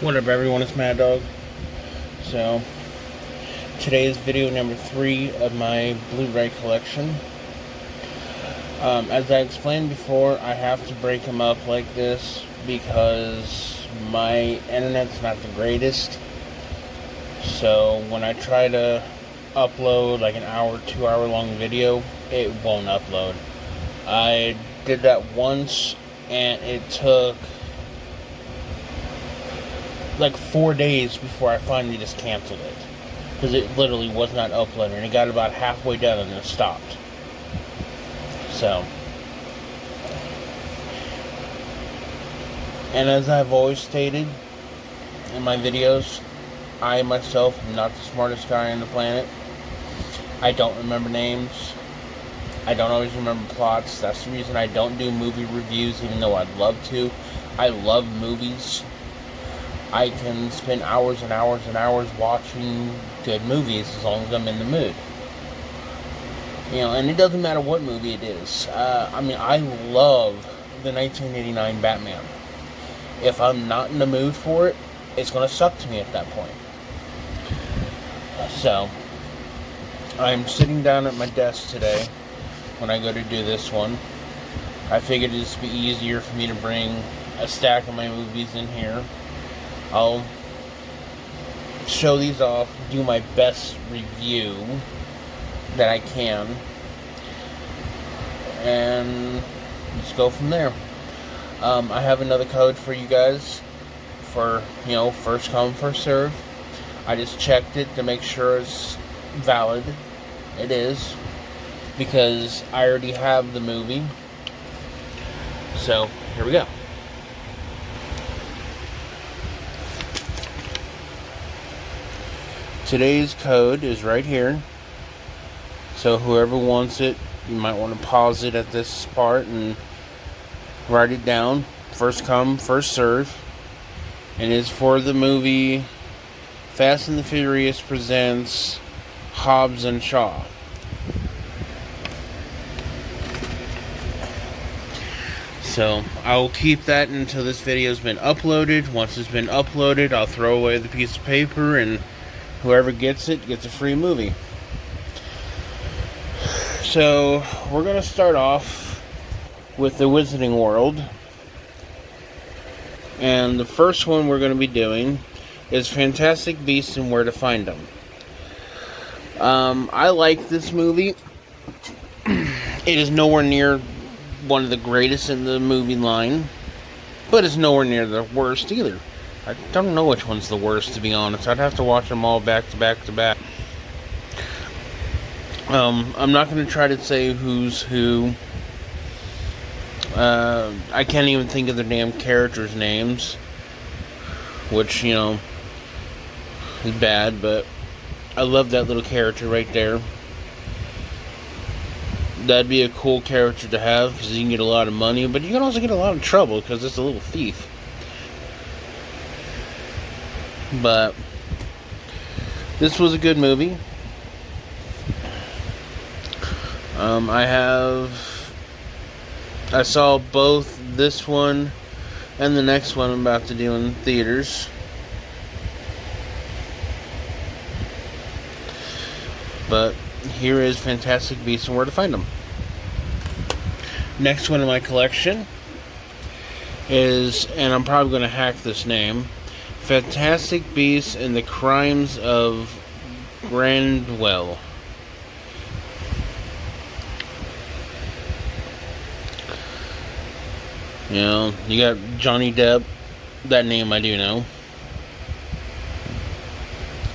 What up, everyone? It's Mad Dog. So, today is video number 3 of my Blu-Ray collection. As I explained before, I have to break them up like this because my internet's not the greatest. So, when I try to upload like an hour, 2 hour long video, it won't upload. I did that once and it took like 4 days before I finally just canceled it, because it literally was not uploading. It got about halfway done and then stopped. So, and as I've always stated in my videos, I myself am not the smartest guy on the planet. I don't remember names. I don't always remember plots. That's the reason I don't do movie reviews, even though I'd love to. I love movies. I can spend hours and hours and hours watching good movies as long as I'm in the mood. And it doesn't matter what movie it is. I love the 1989 Batman. If I'm not in the mood for it, it's going to suck to me at that point. So, I'm sitting down at my desk today when I go to do this one. I figured it'd just be easier for me to bring a stack of my movies in here. I'll show these off, do my best review that I can, and just go from there. I have another code for you guys for, first come, first serve. I just checked it to make sure it's valid. It is, because I already have the movie. So, here we go. Today's code is right here, so whoever wants it, you might want to pause it at this part and write it down. First come, first serve. And it's for the movie Fast and the Furious presents Hobbs and Shaw. So I'll keep that until this video's been uploaded. Once it's been uploaded, I'll throw away the piece of paper, and whoever gets it gets a free movie. So, we're going to start off with the Wizarding World. And the first one we're going to be doing is Fantastic Beasts and Where to Find Them. I like this movie. It is nowhere near one of the greatest in the movie line, but it's nowhere near the worst either. I don't know which one's the worst, to be honest. I'd have to watch them all back to back to back. I'm not going to try to say who's who. I can't even think of the damn characters' names, which, is bad, but I love that little character right there. That'd be a cool character to have, because you can get a lot of money, but you can also get a lot of trouble, because it's a little thief. But this was a good movie. I saw both this one and the next one I'm about to do in theaters. But here is Fantastic Beasts and Where to Find Them. Next one in my collection is, and I'm probably going to hack this name, Fantastic Beasts and the Crimes of Grandwell. You got Johnny Depp. That name I do know.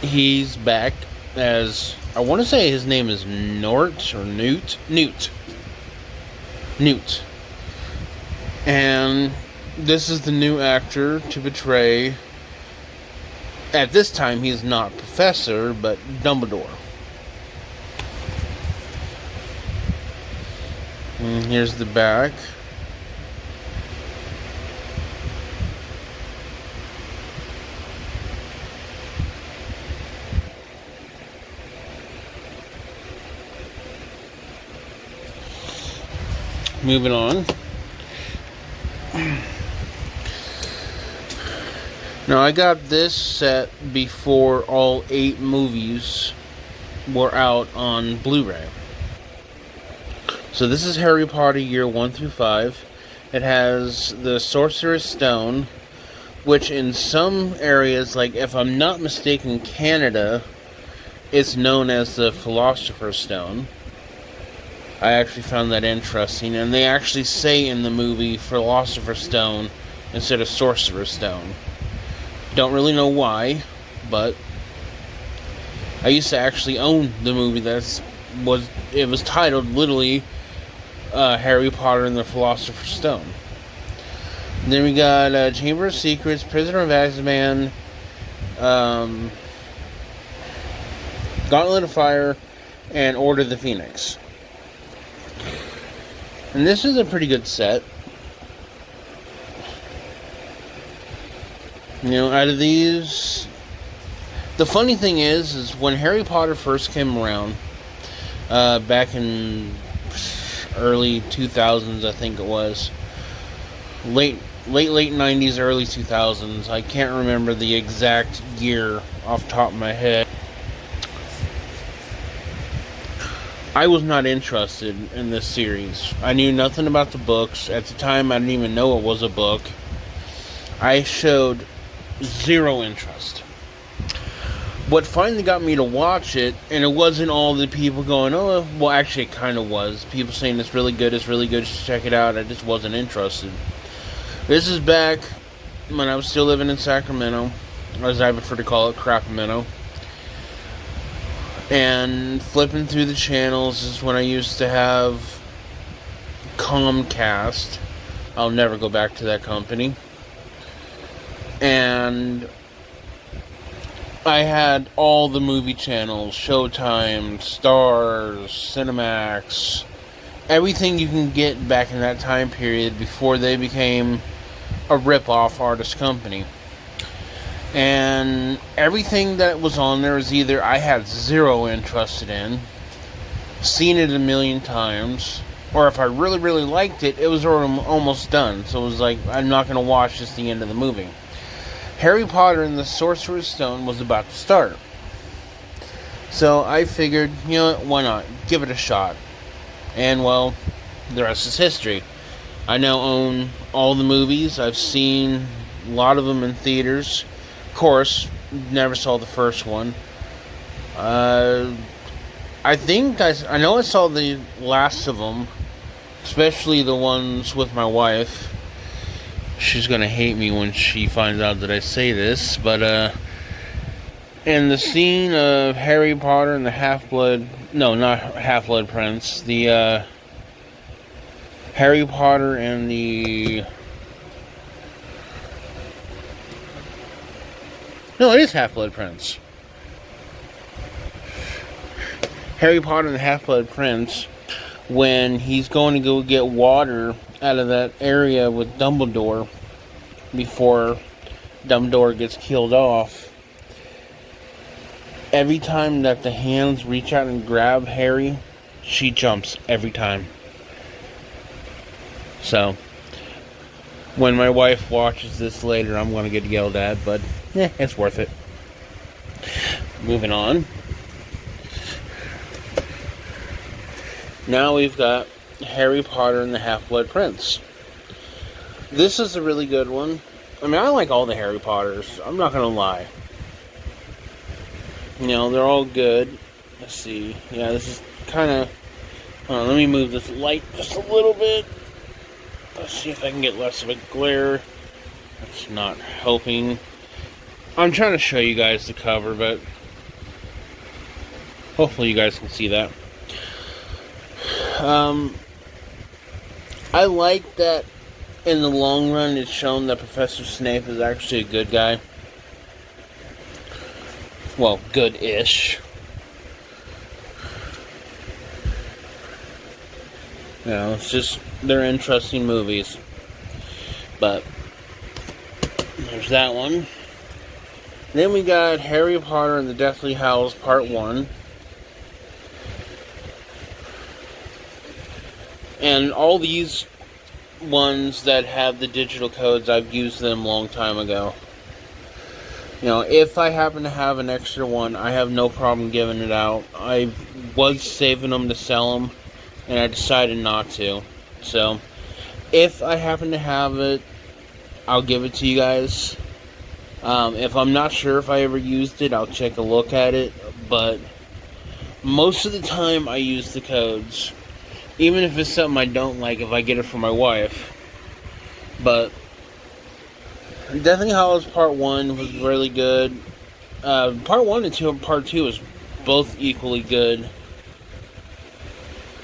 He's back as, I want to say his name is Nort or Newt. And this is the new actor to portray, at this time he's not Professor, but Dumbledore. And here's the back. Moving on. Now, I got this set before all 8 movies were out on Blu-ray. So this is Harry Potter year 1 through 5. It has the Sorcerer's Stone, which in some areas, like if I'm not mistaken, Canada, it's known as the Philosopher's Stone. I actually found that interesting, and they actually say in the movie Philosopher's Stone instead of Sorcerer's Stone. Don't really know why, but I used to actually own the movie it was titled literally Harry Potter and the Philosopher's Stone. Then we got Chamber of Secrets, Prisoner of Azkaban, Gauntlet of Fire, and Order of the Phoenix. And this is a pretty good set. You know, out of these, the funny thing is when Harry Potter first came around, back in early 2000s, I think it was, late 90s, early 2000s. I can't remember the exact year off the top of my head. I was not interested in this series. I knew nothing about the books. At the time, I didn't even know it was a book. I showed zero interest. What finally got me to watch it, and it wasn't all the people going, oh, well, actually it kind of was. People saying it's really good, just check it out. I just wasn't interested. This is back when I was still living in Sacramento, or as I prefer to call it, Crapamento. And flipping through the channels is when I used to have Comcast. I'll never go back to that company. And I had all the movie channels, Showtime, Stars, Cinemax, everything you can get back in that time period before they became a rip-off artist company. And everything that was on there is either I had zero interest in, seen it a million times, or if I really, really liked it, it was almost done. So it was like, I'm not going to watch just the end of the movie. Harry Potter and the Sorcerer's Stone was about to start. So I figured, you know what, why not? Give it a shot. And, well, the rest is history. I now own all the movies. I've seen a lot of them in theaters. Of course, never saw the first one. I know I saw the last of them, especially the ones with my wife. She's gonna hate me when she finds out that I say this, but in the scene of Harry Potter and the Half-Blood Prince, the Harry Potter and the it is Half-Blood Prince. Harry Potter and the Half-Blood Prince, when he's going to go get water out of that area with Dumbledore before Dumbledore gets killed off. Every time that the hands reach out and grab Harry, she jumps every time. So, when my wife watches this later, I'm going to get yelled at, but it's worth it. Moving on. Now we've got Harry Potter and the Half-Blood Prince. This is a really good one. I mean, I like all the Harry Potters. I'm not going to lie. You know, they're all good. Let's see. Yeah, this is kind of... let me move this light just a little bit. Let's see if I can get less of a glare. That's not helping. I'm trying to show you guys the cover, but hopefully you guys can see that. I like that in the long run it's shown that Professor Snape is actually a good guy. Well, good-ish. You know, it's just, they're interesting movies. But there's that one. Then we got Harry Potter and the Deathly Hallows Part 1. And all these ones that have the digital codes, I've used them a long time ago. If I happen to have an extra one, I have no problem giving it out. I was saving them to sell them, and I decided not to. So, if I happen to have it, I'll give it to you guys. If I'm not sure if I ever used it, I'll check a look at it. But most of the time, I use the codes. Even if it's something I don't like, if I get it for my wife. But Deathly Hallows Part 1 was really good. Part 1 and Part 2 was both equally good.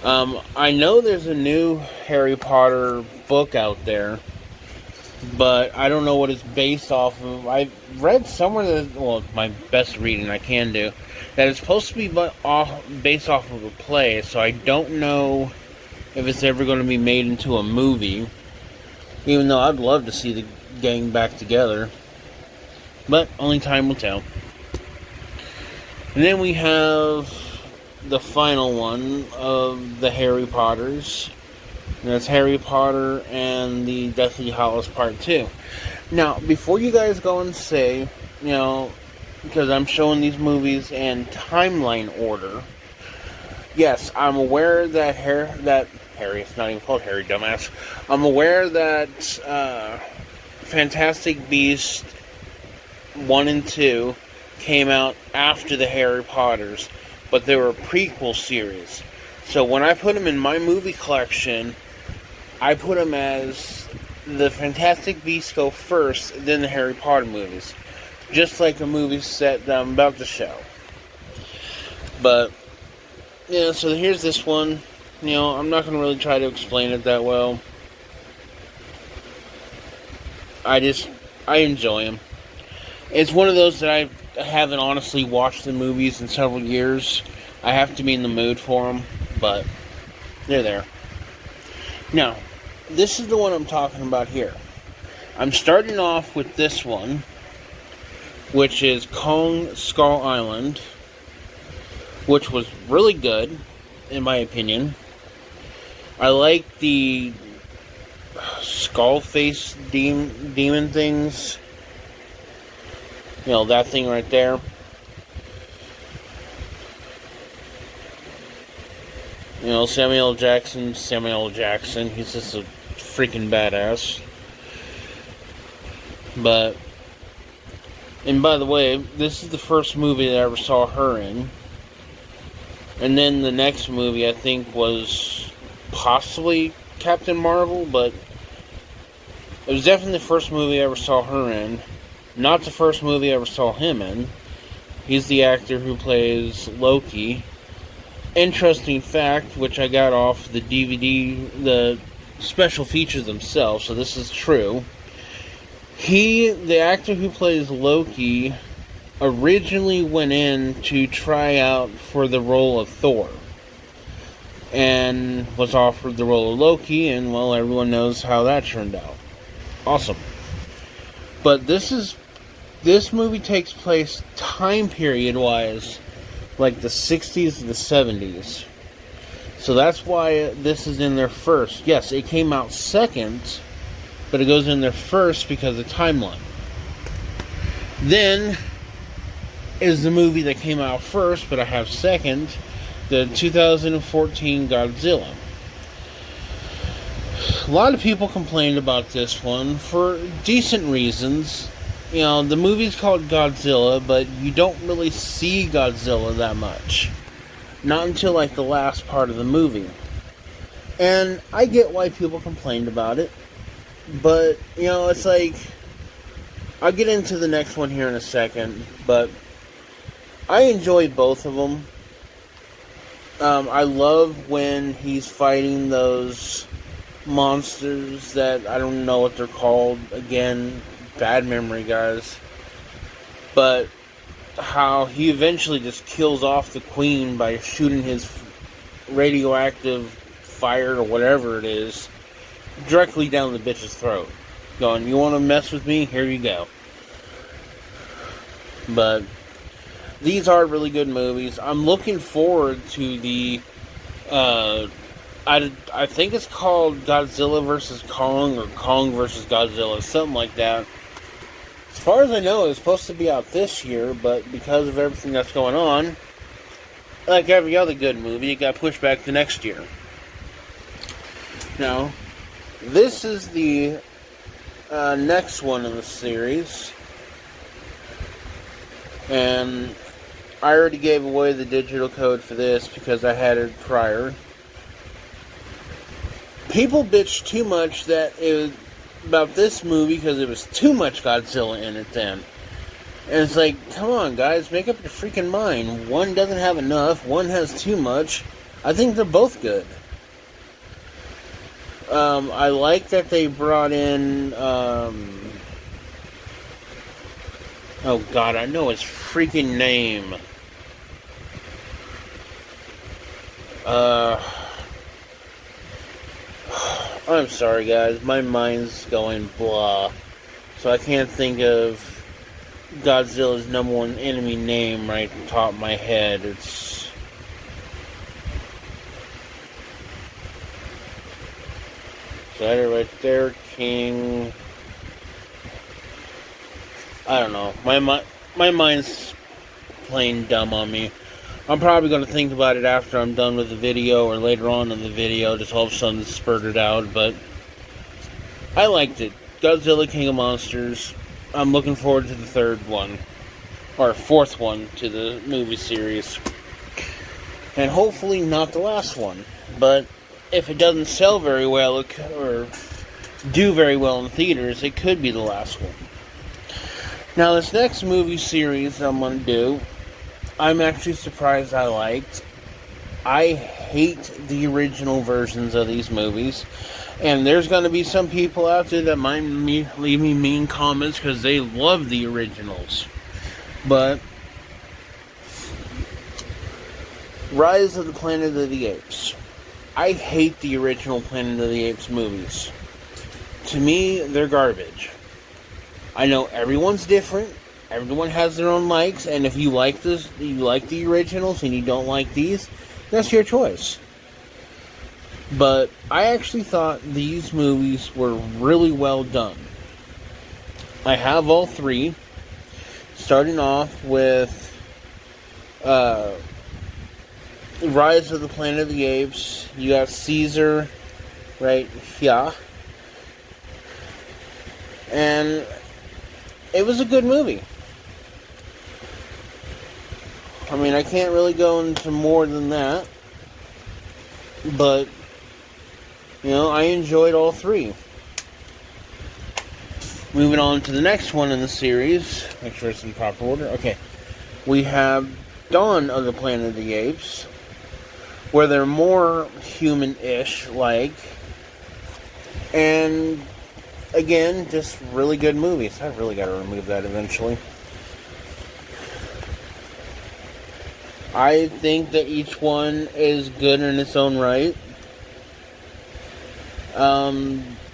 I know there's a new Harry Potter book out there, but I don't know what it's based off of. I read somewhere that, well, my best reading I can do, that it's supposed to be based off of a play, so I don't know if it's ever going to be made into a movie, even though I'd love to see the gang back together, but only time will tell. And then we have the final one of the Harry Potters, and that's Harry Potter and the Deathly Hallows Part 2. Now, before you guys go and say, because I'm showing these movies in timeline order, yes, I'm aware that Harry, it's not even called Harry, dumbass. I'm aware that Fantastic Beasts 1 and 2 came out after the Harry Potters, but they were a prequel series. So when I put them in my movie collection, I put them as the Fantastic Beasts go first, then the Harry Potter movies. Just like the movie set that I'm about to show. But, so here's this one. I'm not going to really try to explain it that well. I enjoy them. It's one of those that I haven't honestly watched the movies in several years. I have to be in the mood for them, but they're there. Now, this is the one I'm talking about here. I'm starting off with this one, which is Kong Skull Island, which was really good, in my opinion. I like the skull face demon things. That thing right there. Samuel Jackson. He's just a freaking badass. And by the way, this is the first movie that I ever saw her in. And then the next movie, I think, was possibly Captain Marvel, but it was definitely the first movie I ever saw her in. Not the first movie I ever saw him in. He's the actor who plays Loki. Interesting fact, which I got off the DVD, the special features themselves, so this is true. The actor who plays Loki, originally went in to try out for the role of Thor. And was offered the role of Loki, and, well, everyone knows how that turned out. Awesome. But this movie takes place time period wise like the 60s to the 70s. So that's why this is in there first. Yes, it came out second, but it goes in there first because of the timeline. Then is the movie that came out first, but I have second, the 2014 Godzilla. A lot of people complained about this one for decent reasons. The movie's called Godzilla, but you don't really see Godzilla that much. Not until, like, the last part of the movie. And I get why people complained about it. But, it's like, I'll get into the next one here in a second. But I enjoy both of them. I love when he's fighting those monsters that I don't know what they're called. Again, bad memory, guys. But how he eventually just kills off the queen by shooting his radioactive fire or whatever it is directly down the bitch's throat. Going, you want to mess with me? Here you go. But these are really good movies. I'm looking forward to the I think it's called Godzilla vs. Kong, or Kong vs. Godzilla, something like that. As far as I know, it was supposed to be out this year, but because of everything that's going on, like every other good movie, it got pushed back to next year. Now, this is the next one in the series, and I already gave away the digital code for this because I had it prior. People bitched too much about this movie because it was too much Godzilla in it then. And it's like, come on guys, make up your freaking mind. One doesn't have enough, one has too much. I think they're both good. I like that they brought in, oh god, I know his freaking name. I'm sorry guys, my mind's going blah. So I can't think of Godzilla's number one enemy name right on top of my head. It's... that right there, King... I don't know. My mind's playing dumb on me. I'm probably going to think about it after I'm done with the video or later on in the video. Just all of a sudden spurted out. But I liked it. Godzilla King of Monsters. I'm looking forward to the third one. Or fourth one to the movie series. And hopefully not the last one. But if it doesn't sell very well or do very well in theaters, it could be the last one. Now this next movie series I'm going to do, I'm actually surprised I liked. I hate the original versions of these movies. And there's going to be some people out there that might leave me mean comments because they love the originals. But Rise of the Planet of the Apes. I hate the original Planet of the Apes movies. To me, they're garbage. I know everyone's different. Everyone has their own likes, and if you like this, you like the originals, and you don't like these, that's your choice. But I actually thought these movies were really well done. I have all three, starting off with Rise of the Planet of the Apes. You got Caesar right here, and it was a good movie. I mean, I can't really go into more than that. But, you know, I enjoyed all three. Moving on to the next one in the series. Make sure it's in proper order. Okay. We have Dawn of the Planet of the Apes, where they're more human-ish like. And again, just really good movies. I really got to remove that eventually. I think that each one is good in its own right.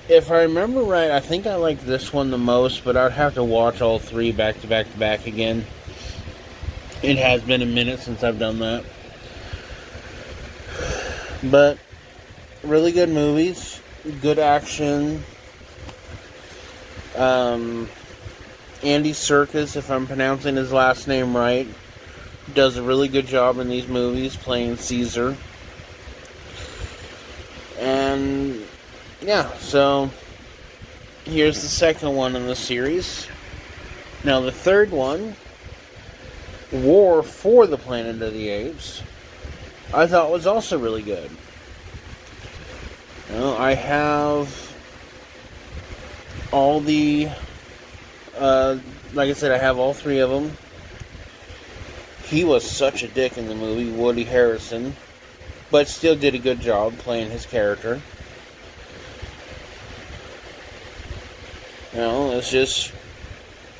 If I remember right, I think I like this one the most, but I'd have to watch all three back to back to back again. It has been a minute since I've done that. But really good movies, good action. Andy Serkis, if I'm pronouncing his last name right, does a really good job in these movies playing Caesar. And yeah, so here's the second one in the series. Now the third one, War for the Planet of the Apes, I thought was also really good. You know, I have all the, like I said, I have all three of them. He was such a dick in the movie, Woody Harrelson, but still did a good job playing his character. You know, it's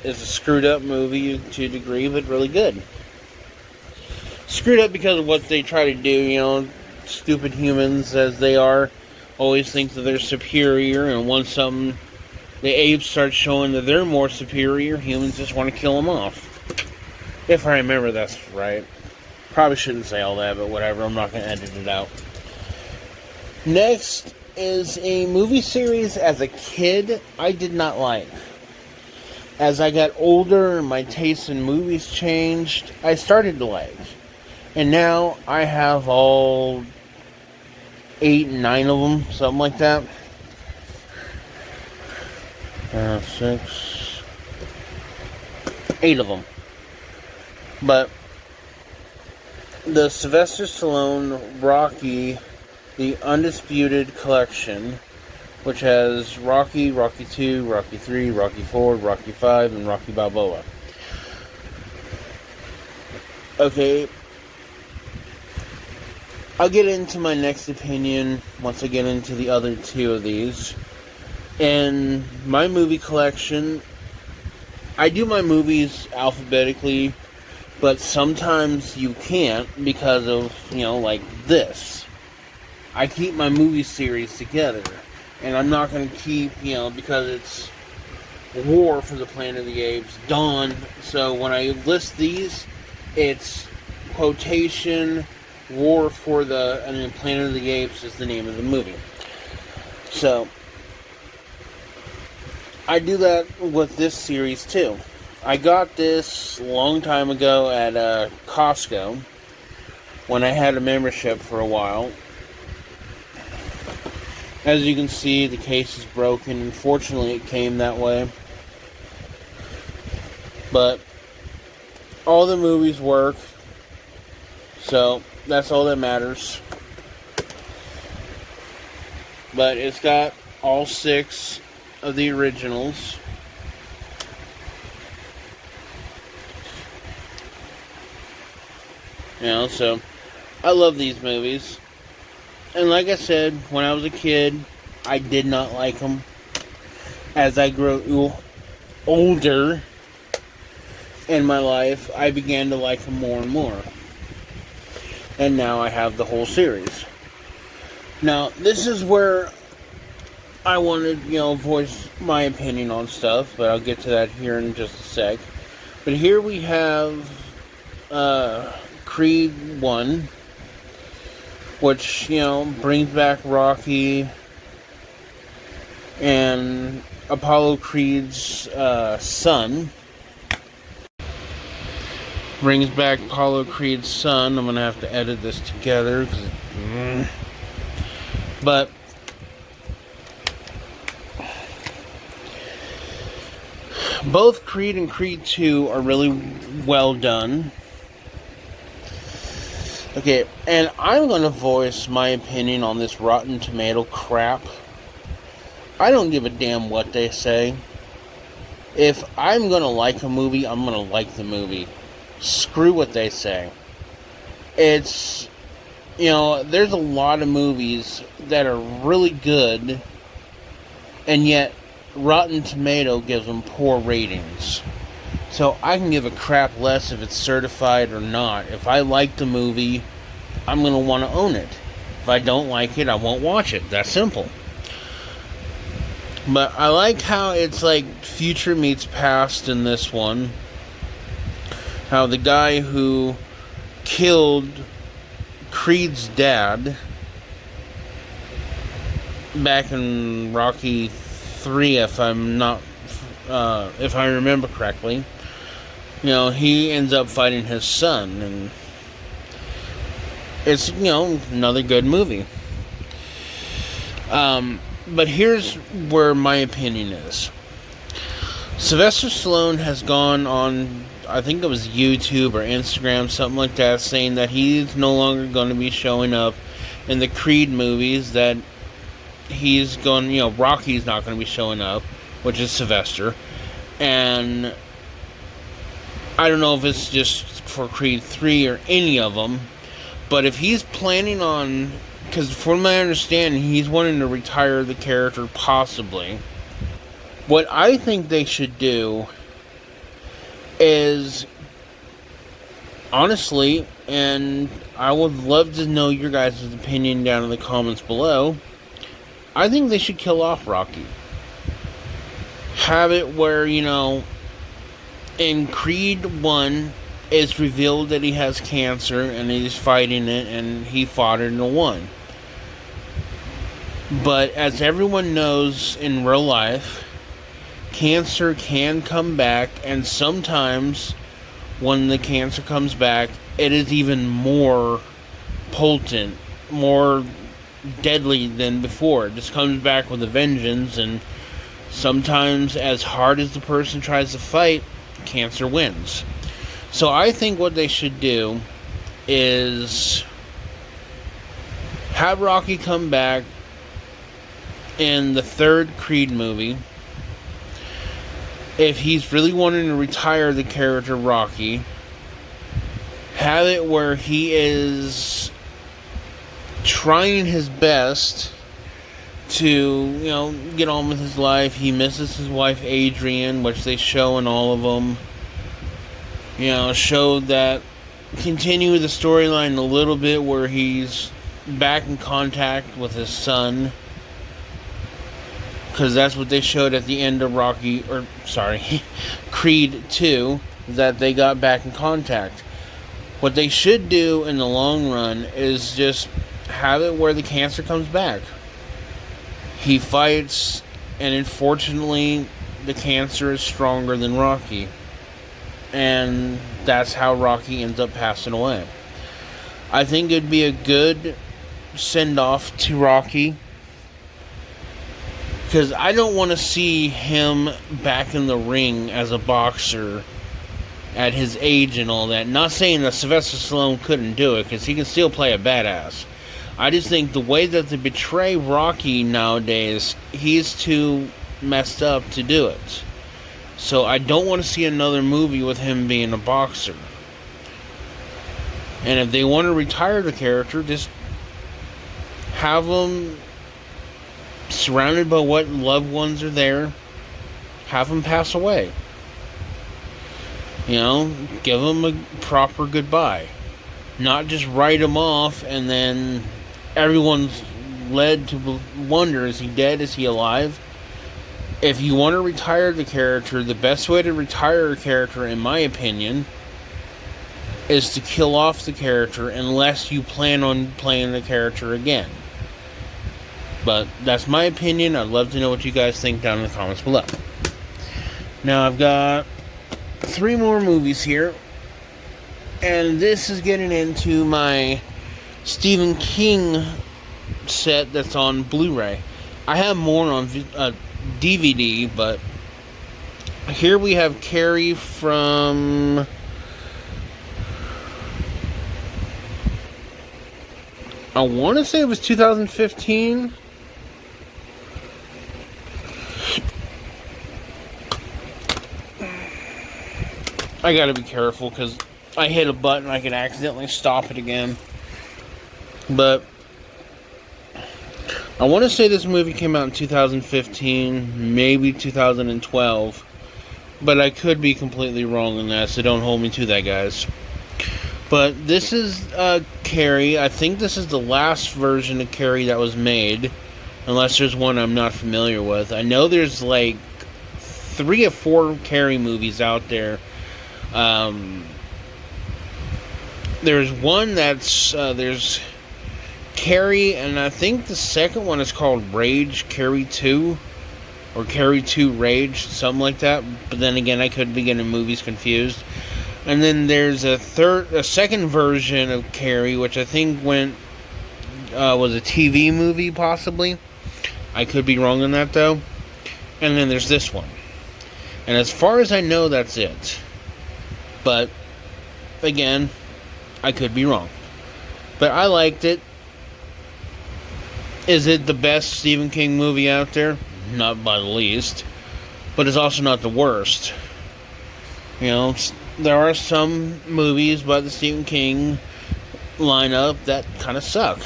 a screwed up movie to a degree, but really good. Screwed up because of what they try to do, you know, stupid humans as they are, always think that they're superior, and once the apes start showing that they're more superior, humans just want to kill them off. If I remember that's right. Probably shouldn't say all that, but whatever, I'm not going to edit it out. Next is a movie series as a kid I did not like. as I got older and my taste in movies changed, I started to like. And now I have all 8, 9 of them, something like that. 6, 8 of them. But the Sylvester Stallone Rocky, the Undisputed Collection, which has Rocky, Rocky 2, Rocky 3, Rocky 4, Rocky 5, and Rocky Balboa. Okay, I'll get into my next opinion once I get into the other 2 of these. In my movie collection, I do my movies alphabetically, but sometimes you can't because of, like this. I keep my movie series together. And I'm not going to keep, because it's War for the Planet of the Apes, Dawn. So when I list these, it's quotation, War for the, and then Planet of the Apes is the name of the movie. So, I do that with this series too. I got this a long time ago at Costco, when I had a membership for a while. As you can see, the case is broken. Unfortunately, it came that way. But all the movies work. So, that's all that matters. But it's got all 6 of the originals. So I love these movies. And like I said, when I was a kid, I did not like them. As I grew older in my life, I began to like them more and more. And now I have the whole series. Now, this is where I wanted, voice my opinion on stuff, but I'll get to that here in just a sec. But here we have Creed 1. Which, brings back Rocky and Apollo Creed's son. Brings back Apollo Creed's son. I'm going to have to edit this together. But both Creed and Creed 2 are really well done. Okay, and I'm going to voice my opinion on this Rotten Tomato crap. I don't give a damn what they say. If I'm going to like a movie, I'm going to like the movie. Screw what they say. It's, there's a lot of movies that are really good, and yet Rotten Tomato gives them poor ratings. So I can give a crap less if it's certified or not. If I like the movie, I'm going to want to own it. If I don't like it, I won't watch it. That's simple. But I like how it's like future meets past in this one. How the guy who killed Creed's dad back in Rocky 3, if I remember correctly, he ends up fighting his son, and it's, another good movie. But here's where my opinion is. Sylvester Stallone has gone on, I think it was YouTube or Instagram, something like that, saying that he's no longer going to be showing up in the Creed movies, that he's going, Rocky's not going to be showing up, which is Sylvester. And I don't know if it's just for Creed 3 or any of them, but if he's planning on, because from my understanding, he's wanting to retire the character possibly. What I think they should do is, honestly, and I would love to know your guys' opinion down in the comments below, I think they should kill off Rocky. Have it where, in Creed 1, it's revealed that he has cancer and he's fighting it, and he fought it and won. But as everyone knows in real life, cancer can come back, and sometimes when the cancer comes back, it is even more potent, more deadly than before. It just comes back with a vengeance, and sometimes, as hard as the person tries to fight, cancer wins. So I think what they should do is have Rocky come back in the third Creed movie. If he's really wanting to retire the character Rocky, have it where he is trying his best to, get on with his life. He misses his wife Adrian, which they show in all of them. Show that, continue the storyline a little bit where he's back in contact with his son. Because that's what they showed at the end of Creed 2, that they got back in contact. What they should do in the long run is just have it where the cancer comes back. He fights, and unfortunately, the cancer is stronger than Rocky. And that's how Rocky ends up passing away. I think it'd be a good send-off to Rocky, because I don't want to see him back in the ring as a boxer at his age and all that. Not saying that Sylvester Stallone couldn't do it, because he can still play a badass. I just think the way that they betray Rocky nowadays, he's too messed up to do it. So I don't want to see another movie with him being a boxer. And if they want to retire the character, just have him surrounded by what loved ones are there. Have him pass away. Give him a proper goodbye. Not just write him off and then everyone's led to wonder, is he dead? Is he alive? If you want to retire the character, the best way to retire a character, in my opinion, is to kill off the character unless you plan on playing the character again. But that's my opinion. I'd love to know what you guys think down in the comments below. Now I've got 3 more movies here, and this is getting into my Stephen King set that's on Blu-ray. I have more on DVD, but here we have Carrie from I want to say it was 2015. I gotta be careful because I hit a button, I could accidentally stop it again. But I want to say this movie came out in 2015, maybe 2012. But I could be completely wrong on that, so don't hold me to that, guys. But this is Carrie. I think this is the last version of Carrie that was made. Unless there's one I'm not familiar with. I know there's like 3 or 4 Carrie movies out there. There's one that's there's Carrie, and I think the second one is called Rage, Carrie 2, or Carrie 2 Rage, something like that. But then again, I could be getting movies confused. And then there's a second version of Carrie, which I think was a TV movie, possibly. I could be wrong on that, though. And then there's this one. And as far as I know, that's it. But, again, I could be wrong. But I liked it. Is it the best Stephen King movie out there? Not by the least. But it's also not the worst. There are some movies by the Stephen King lineup that kind of suck.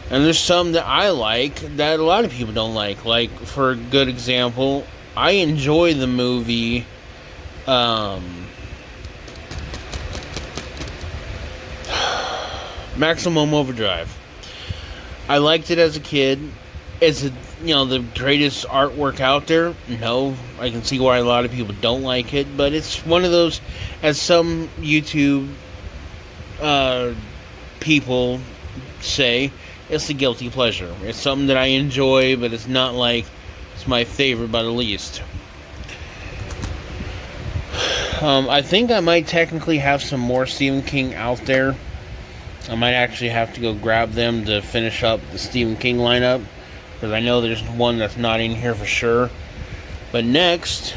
And there's some that I like that a lot of people don't like. Like, for a good example, I enjoy the movie Maximum Overdrive. I liked it as a kid. Is it, the greatest artwork out there? No. I can see why a lot of people don't like it, but it's one of those, as some YouTube people say, it's a guilty pleasure. It's something that I enjoy, but it's not like it's my favorite by the least. I think I might technically have some more Stephen King out there. I might actually have to go grab them to finish up the Stephen King lineup, because I know there's one that's not in here for sure. But next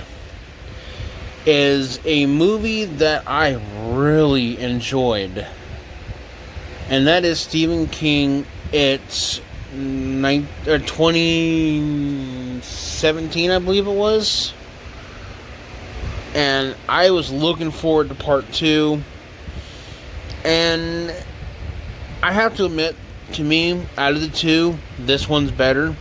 is a movie that I really enjoyed, and that is Stephen King. It's 2017, I believe it was. And I was looking forward to part 2. And I have to admit, to me, out of the two, this one's better.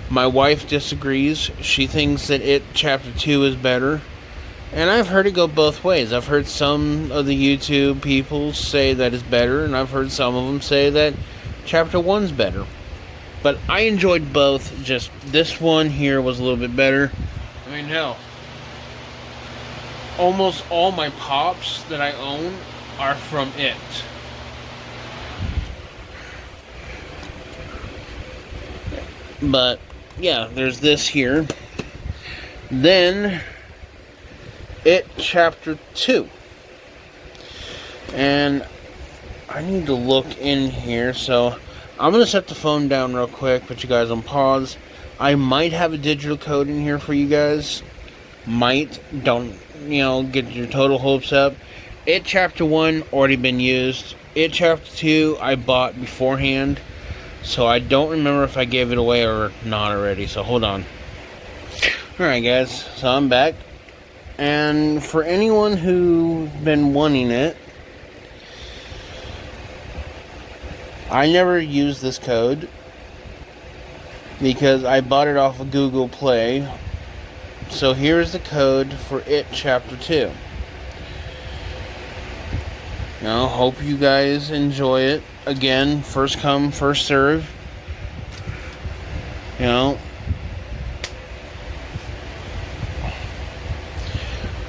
My wife disagrees. She thinks that It Chapter 2 is better. And I've heard it go both ways. I've heard some of the YouTube people say that it's better, and I've heard some of them say that Chapter 1's better. But I enjoyed both, just this one here was a little bit better. I mean, hell, almost all my pops that I own are from It. But, yeah, there's this here. Then, It Chapter 2. And I need to look in here, so I'm going to set the phone down real quick, put you guys on pause. I might have a digital code in here for you guys. Might. Don't, get your total hopes up. It Chapter 1 already been used. It Chapter 2 I bought beforehand, so I don't remember if I gave it away or not already, so hold on. Alright guys, so I'm back. And for anyone who's been wanting it, I never used this code because I bought it off of Google Play. So here's the code for It Chapter 2. Now, hope you guys enjoy it. Again, first come, first serve.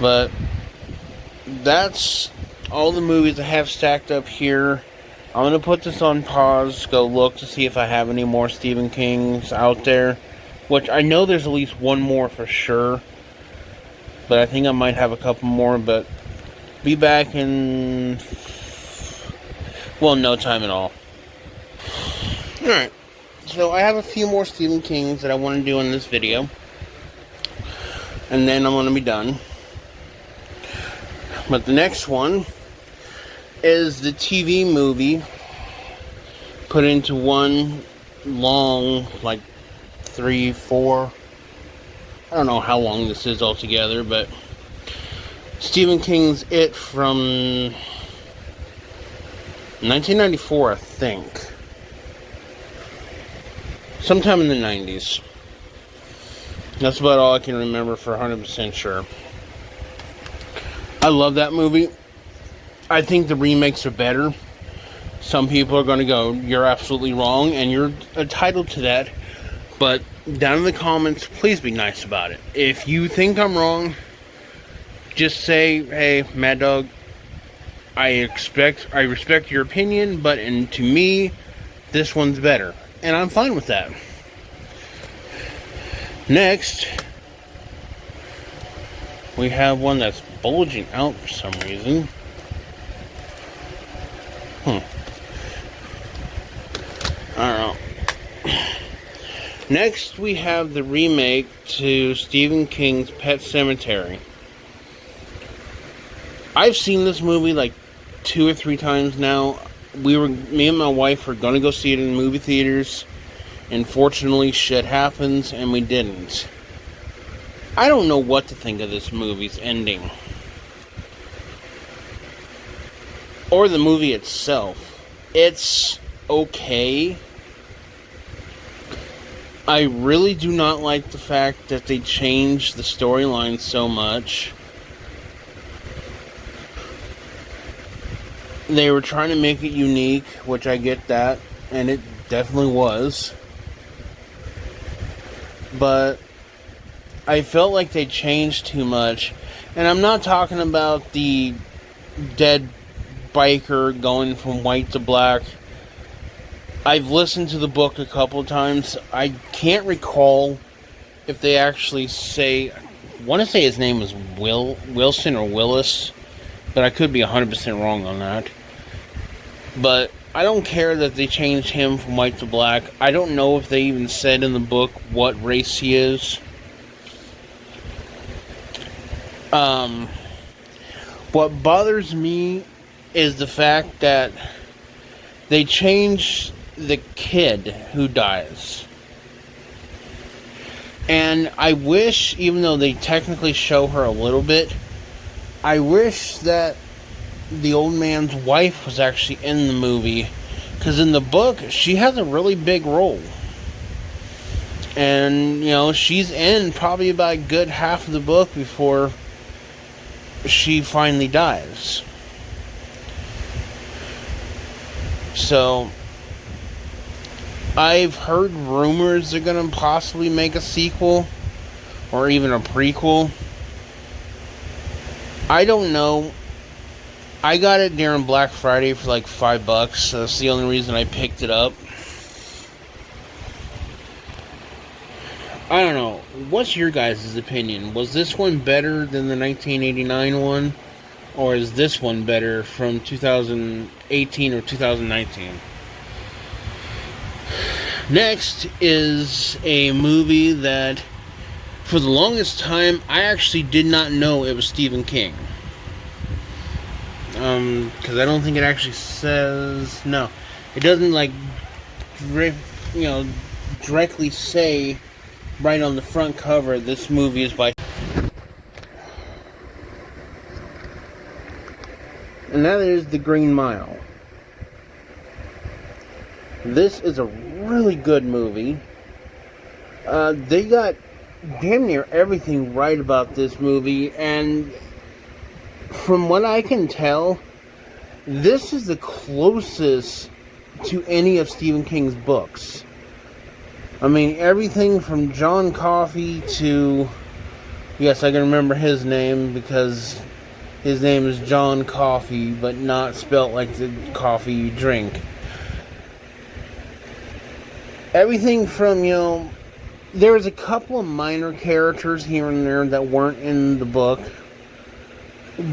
But that's all the movies I have stacked up here. I'm going to put this on pause, go look to see if I have any more Stephen Kings out there. Which I know there's at least one more for sure. But I think I might have a couple more, but be back in, well, no time at all. Alright, so I have a few more Stephen Kings that I want to do in this video. And then I'm going to be done. But the next one is the TV movie put into one long, like 3, 4, I don't know how long this is altogether, but Stephen King's It from 1994, I think. Sometime in the 90s. That's about all I can remember for 100% sure. I love that movie. I think the remakes are better. Some people are going to go, you're absolutely wrong, and you're entitled to that. But down in the comments, please be nice about it. If you think I'm wrong, just say, hey, Mad Dog, I respect your opinion, but to me, this one's better. And I'm fine with that. Next, we have one that's bulging out for some reason. I don't know. Next, we have the remake to Stephen King's Pet Sematary. I've seen this movie like 2 or 3 times now. Me and my wife were going to go see it in movie theaters. Unfortunately, shit happens, and we didn't. I don't know what to think of this movie's ending. Or the movie itself. It's okay. I really do not like the fact that they changed the storyline so much. They were trying to make it unique, which I get that, and it definitely was. But I felt like they changed too much. And I'm not talking about the dead biker going from white to black. I've listened to the book a couple of times. I can't recall if they actually say want to say his name was Wilson or Willis, but I could be 100% wrong on that. But I don't care that they changed him from white to black. I don't know if they even said in the book what race he is. What bothers me is the fact that they changed the kid who dies. And I wish, even though they technically show her a little bit, I wish that the old man's wife was actually in the movie. Because in the book, she has a really big role. And, she's in probably about a good half of the book before she finally dies. So, I've heard rumors they're going to possibly make a sequel or even a prequel. I don't know. I got it during Black Friday for like $5. That's the only reason I picked it up. I don't know. What's your guys' opinion? Was this one better than the 1989 one? Or is this one better from 2018 or 2019? Next is a movie that, for the longest time, I actually did not know it was Stephen King. Because I don't think it actually says... No. It doesn't, directly say right on the front cover, this movie is by... And that is The Green Mile. This is a really good movie. They got damn near everything right about this movie, and from what I can tell, this is the closest to any of Stephen King's books. I mean, everything from John Coffey to... Yes, I can remember his name because his name is John Coffey, but not spelt like the coffee you drink. Everything from, there was a couple of minor characters here and there that weren't in the book.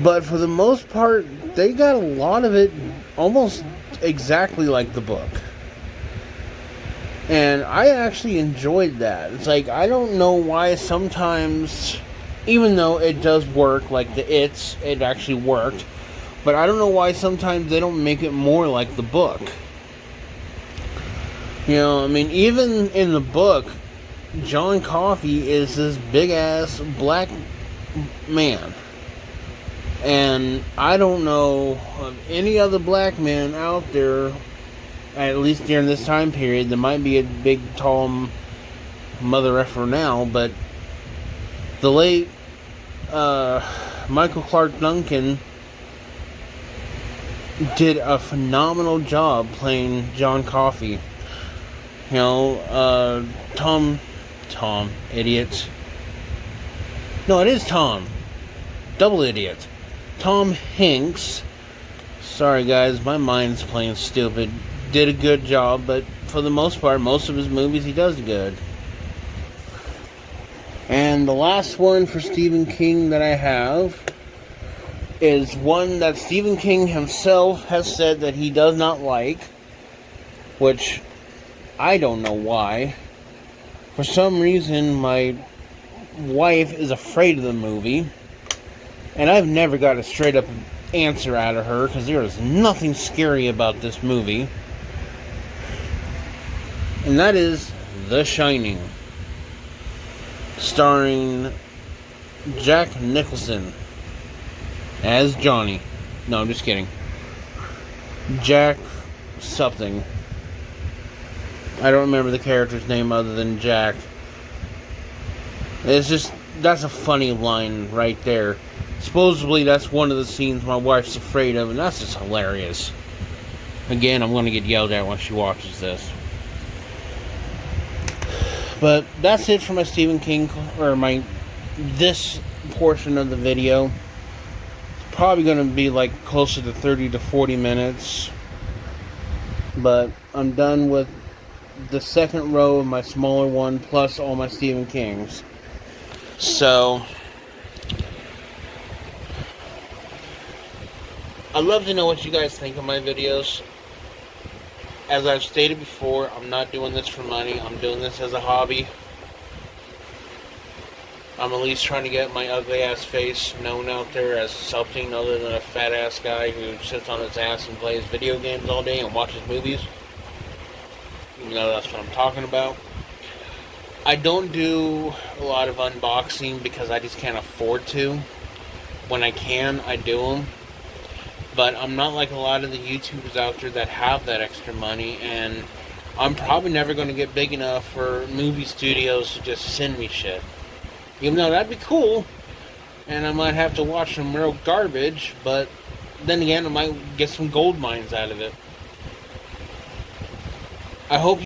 But for the most part, they got a lot of it almost exactly like the book. And I actually enjoyed that. It's like, I don't know why sometimes, even though it does work, like it actually worked, but I don't know why sometimes they don't make it more like the book. Even in the book, John Coffey is this big-ass black man. And I don't know of any other black man out there, at least during this time period. There might be a big, tall mother effer now, but the late Michael Clark Duncan did a phenomenal job playing John Coffey. Tom, idiot. No, it is Tom. Double idiot. Tom Hanks, sorry guys, my mind's playing stupid, did a good job, but for the most part, most of his movies he does good. And the last one for Stephen King that I have is one that Stephen King himself has said that he does not like, which I don't know why. For some reason, my wife is afraid of the movie. And I've never got a straight up answer out of her, because there is nothing scary about this movie. And that is The Shining. Starring Jack Nicholson as Johnny. No, I'm just kidding. Jack something. I don't remember the character's name other than Jack. It's just, that's a funny line right there. Supposedly that's one of the scenes my wife's afraid of, and that's just hilarious. Again, I'm going to get yelled at when she watches this. But that's it for my Stephen King, or this portion of the video. It's probably going to be like closer to 30 to 40 minutes. But I'm done with the second row of my smaller one, plus all my Stephen Kings. So, I'd love to know what you guys think of my videos. As I've stated before, I'm not doing this for money. I'm doing this as a hobby. I'm at least trying to get my ugly ass face known out there as something other than a fat ass guy who sits on his ass and plays video games all day and watches movies. Even though that's what I'm talking about. I don't do a lot of unboxing because I just can't afford to. When I can, I do them. But I'm not like a lot of the YouTubers out there that have that extra money, and I'm probably never going to get big enough for movie studios to just send me shit. Even though that'd be cool, and I might have to watch some real garbage, but then again, I might get some gold mines out of it. I hope